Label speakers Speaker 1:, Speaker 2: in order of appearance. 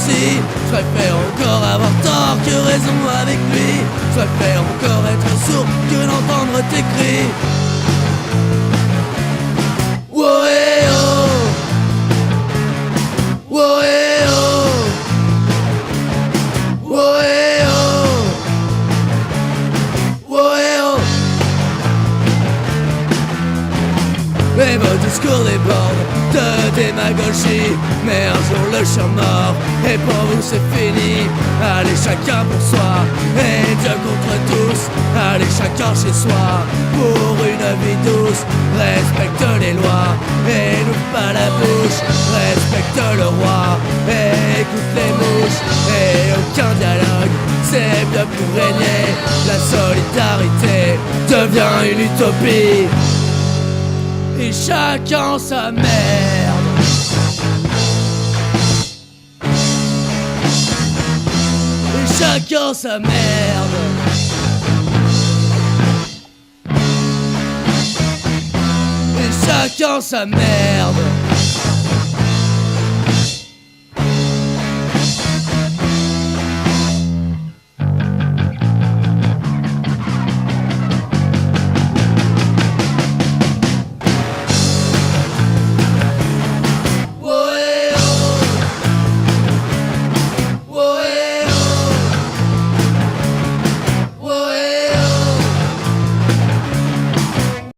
Speaker 1: aussi. Je préfère encore avoir tort que raison avec lui. Je préfère encore être sourd que d'entendre tes cris. Woé-oh, woé-oh, woé-oh, woé-oh. Les beaux discours débordent de démagogie, mais un jour le chien mort, et pour vous c'est fini. Allez chacun pour soi, et Dieu contre tous. Allez chacun chez soi, pour une vie douce. Respecte les lois, et n'ouvre pas la bouche. Respecte le roi, et écoute les mouches. Et aucun dialogue, c'est bien pour régner. La solidarité devient une utopie. Et chacun sa merde. Et chacun sa merde. Et chacun sa merde.